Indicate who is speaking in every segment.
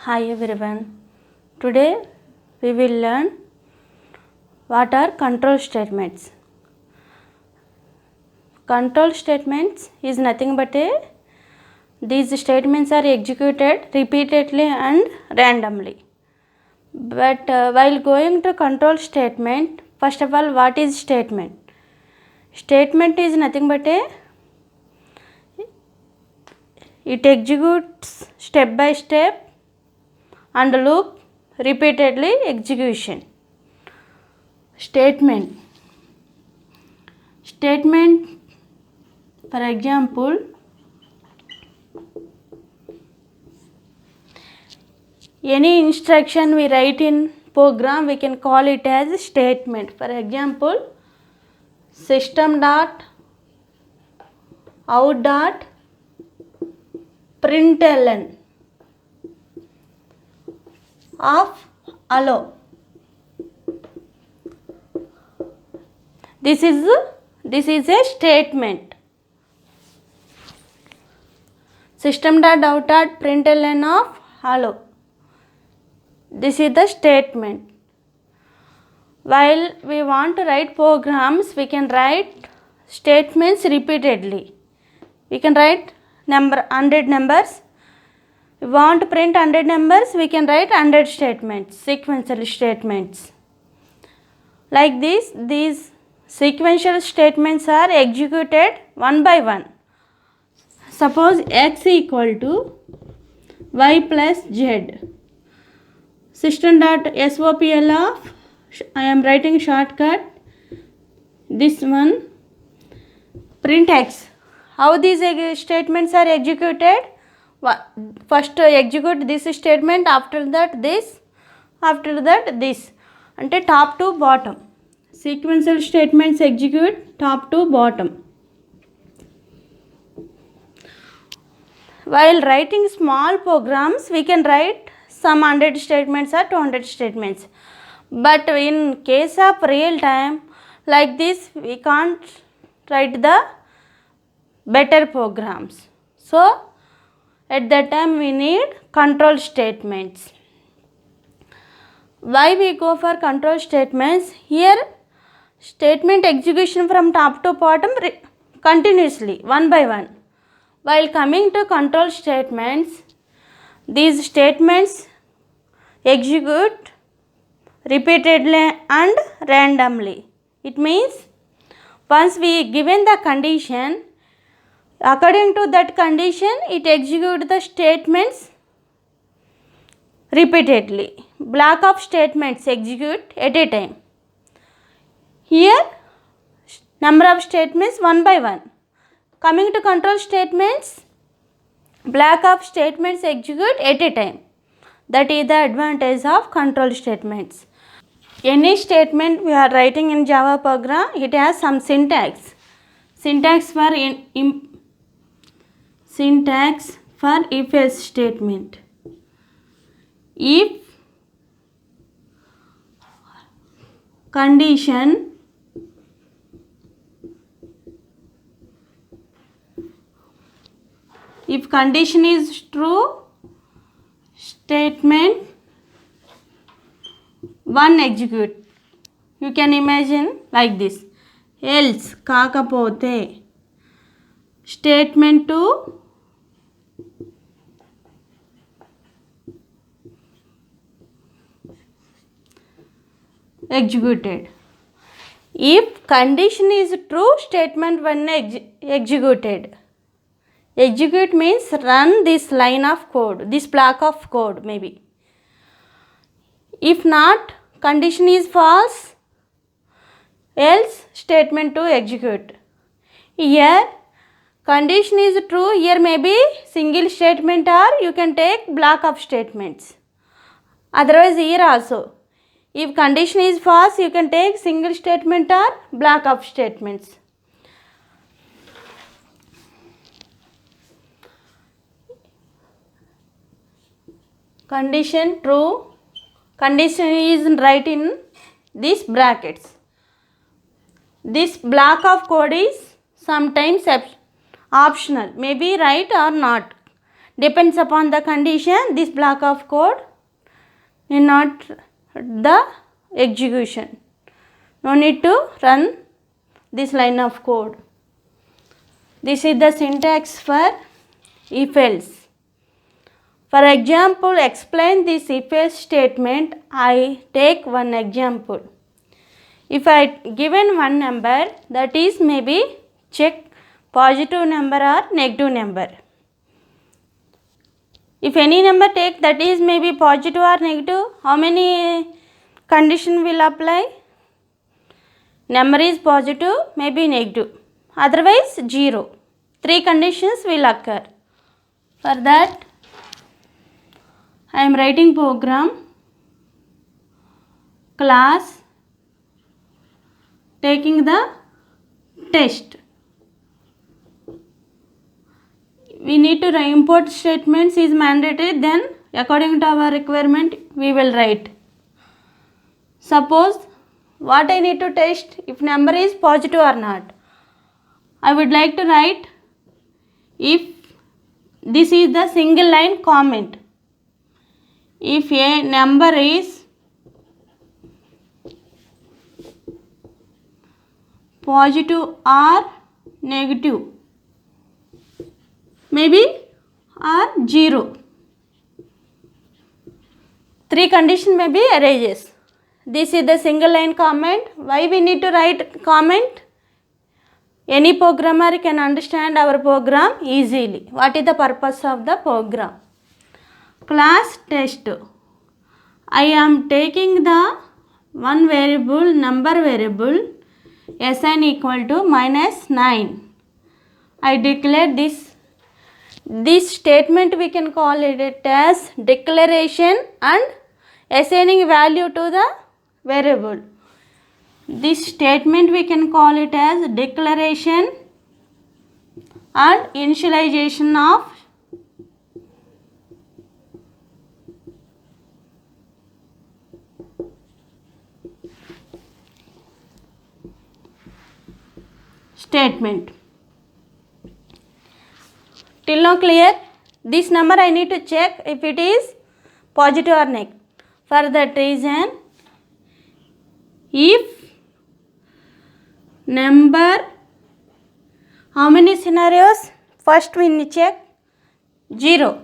Speaker 1: Hi everyone. Today we will learn what are control statements. Control statements is nothing but these statements are executed repeatedly and randomly. But while going to control statement, first of all, what is statement? Statement is nothing but it executes step by step and loop repeatedly execution. Statement, for example, any instruction we write in program, we can call it as statement. For example, system dot out dot println of allow. This is a statement. System dot out dot println of allow. This is the statement. While we want to write programs, we can write statements repeatedly. We can write 100 numbers. We want to print 100 numbers, we can write 100 statements, sequential statements. Like this, these sequential statements are executed one by one. Suppose x equal to y plus z. System.sopl of, I am writing shortcut, this one, print x. How these statements are executed? First execute this statement, after that this, after that this. Ante top to bottom. Sequential statements execute top to bottom. While writing small programs, we can write some 100 statements or 200 statements. But in case of real time, like this, we can't write the better programs. So, at that time we need control statements. Why we go for control statements? Here, statement execution from top to bottom continuously, one by one. While coming to control statements, these statements execute repeatedly and randomly. It means once we given the condition, according to that condition, it executes the statements repeatedly. Block of statements execute at a time. Here, number of statements one by one. Coming to control statements, block of statements execute at a time. That is the advantage of control statements. Any statement we are writing in Java program, it has some syntax. Syntax for if-else statement. If condition is true, statement 1 execute. You can imagine like this. Else కాకపోతే statement 2 executed. If condition is true, statement 1 executed. Execute means run this line of code, this block of code maybe. If not, condition is false, else statement 2 execute. Here condition is true, here maybe single statement or you can take block of statements. Otherwise here also, if condition is false, you can take single statement or block of statements. Condition true, condition is right in these brackets. This block of code is sometimes optional, maybe right or not. depends upon the condition, this block of code need not the execution, no need to run this line of code. This is the syntax for if else. For example, explain this if else statement. I take one example. If I given one number, that is maybe check positive number or negative number. If any number take, that is maybe positive or negative, how many condition will apply? Number is positive, maybe negative, otherwise 0. 3 conditions will occur. For that, I am writing program class taking the test. We need to import statements is mandatory, then according to our requirement we will write. Suppose what I need to test, if number is positive or not. I would like to write if this is the single line comment. If a number is positive or negative, maybe or 0. 3 condition may be arises. This is the single line comment. Why we need to write comment? Any programmer can understand our program easily. What is the purpose of the program? Class test. I am taking the one variable, number variable, sn equal to -9. I declare this statement, we can call it as declaration and assigning value to the variable. This statement we can call it as declaration and initialization of statement. Till now clear? This number I need to check if it is positive or negative. For that reason, if number, how many scenarios? First we need check 0.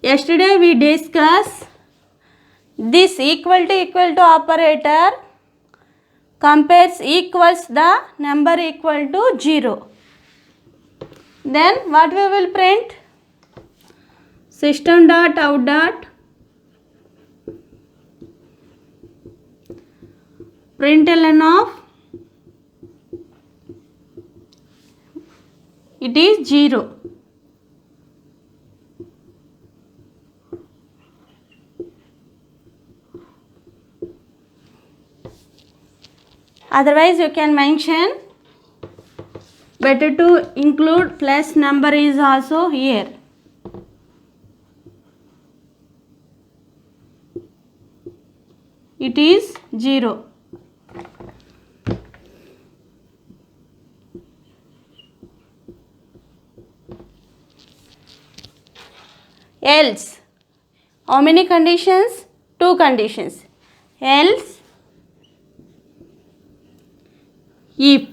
Speaker 1: Yesterday we discussed this equal to operator compares equals the number equal to 0. Then what we will print? System dot out dot println of it is 0. Otherwise you can mention, better to include plus number is also here. It is 0. Else, how many conditions? 2 conditions. Else if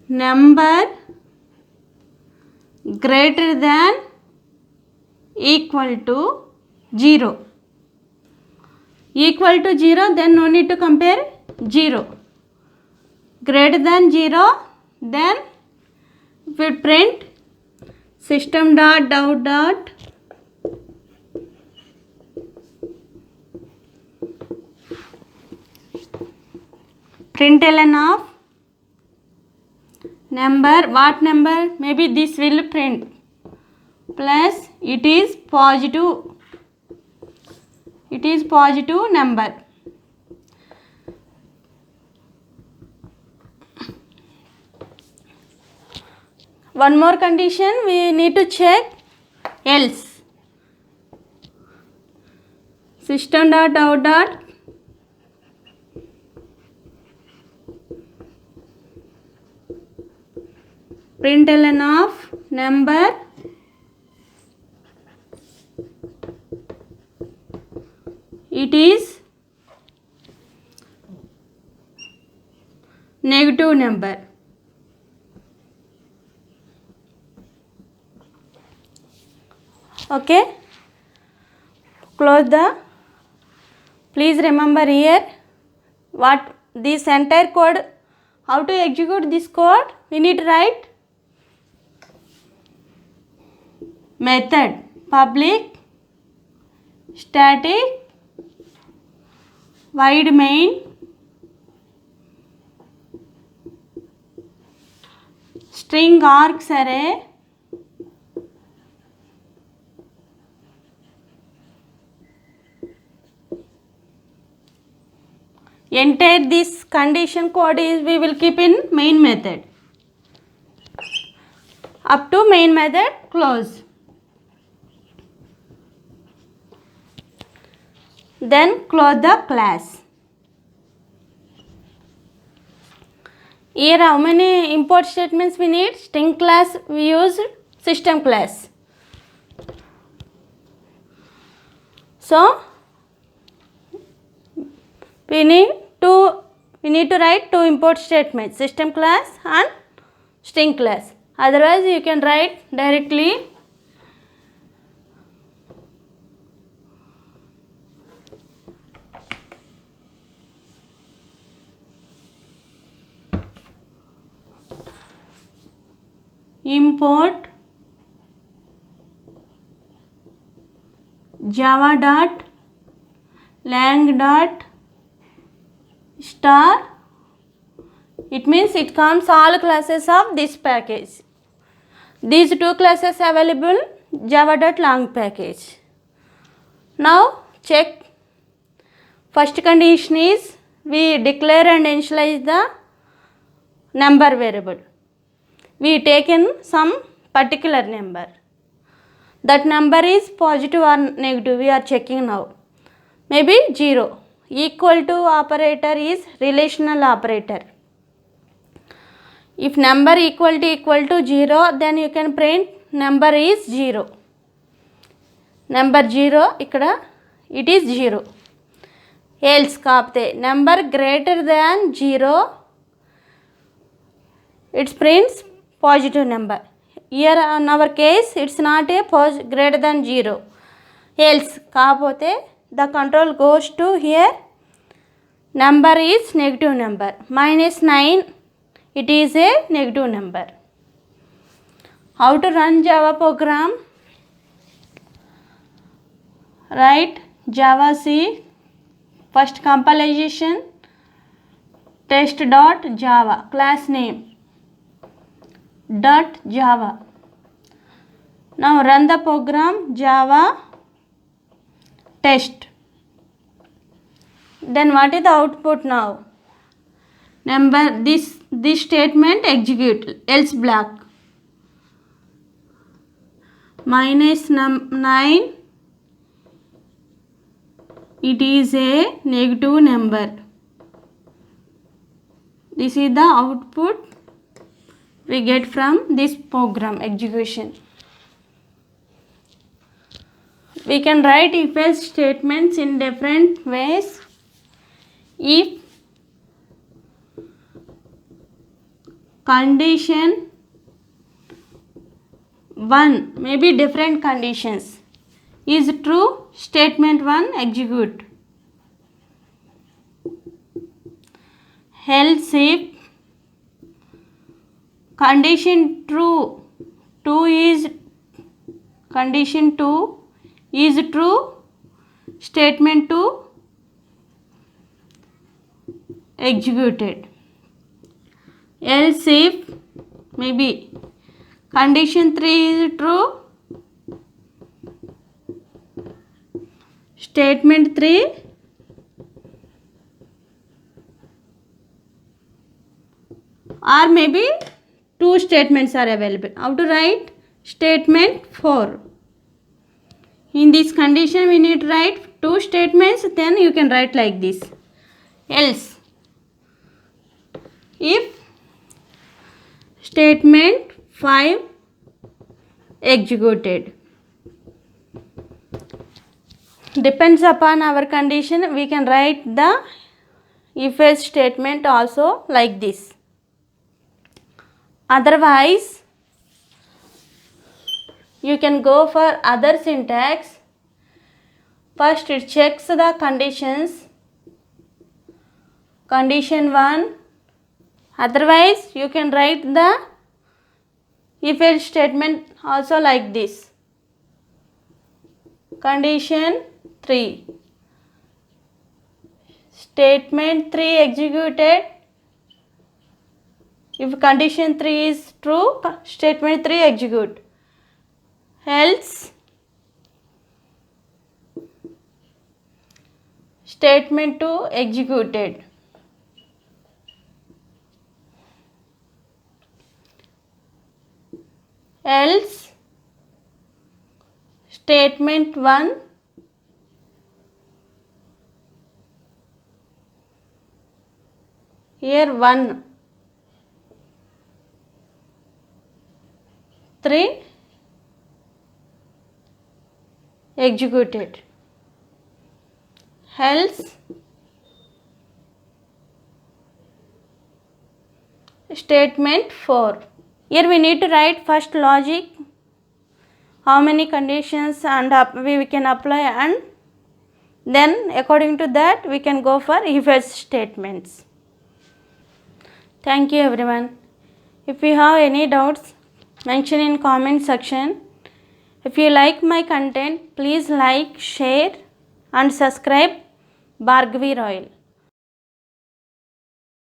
Speaker 1: number greater than equal to 0. Equal to 0, then no need to compare 0. Greater than 0, then we print system dot out dot println of number. What number? Maybe this will print plus it is positive number. One more condition we need to check. Else system dot out dot println of number it is negative number. Okay, close the. Please remember here what this entire code, how to execute this code. We need to write method public static void main string args array entire this condition code is we will keep in main method up to main method close. Then close the class. Here how many import statements we need? String class we use, system class. So we need to write two import statements, system class and string class. Otherwise you can write directly import java dot lang dot star. It means it comes all classes of this package. These two classes available java.lang package. Now check. First condition is we declare and initialize the number variable. We taken some particular number. That number is positive or negative. We are checking now. Maybe 0. Equal to operator is relational operator. If number equal to 0, then you can print number is 0. Number 0 ikkada it is 0. Else kaapte number greater than 0 it prints positive number. Here in our case it's not a greater than 0. Else kaapothe the control goes to here number is negative number. Minus 9 it is a negative number. How to run Java program? Write Java C, first compilation test.java, class name .java. Now run the program Java test. Then what is the output now? Number this statement execute, else block. Minus 9 it is a negative number. This is the output we get from this program execution. We can write if else statements in different ways. If condition 1, maybe different conditions, is true, statement 1 execute. Else if condition true, condition 2 is true, statement 2 executed. Else if maybe condition 3 is true, statement 3 or maybe two statements are available. How to write? Statement 4. In this condition we need to write two statements, then you can write like this. Else if statement 5 executed. Depends upon our condition, we can write the if else statement also like this. Otherwise, you can go for other syntax. First it checks the conditions. Condition 1. Otherwise, you can write the if else statement also like this. Condition 3. Statement 3 executed. If condition 3 is true, statement 3 execute. Else, statement 2 executed. Else, statement 1 here 1 3 executed. Else, statement 4. Here we need to write first logic, how many conditions and we can apply, and then according to that we can go for if else statements. Thank you everyone. If you have any doubts, mention in comment section. If you like my content, please like, share and subscribe Bhargavi Royal.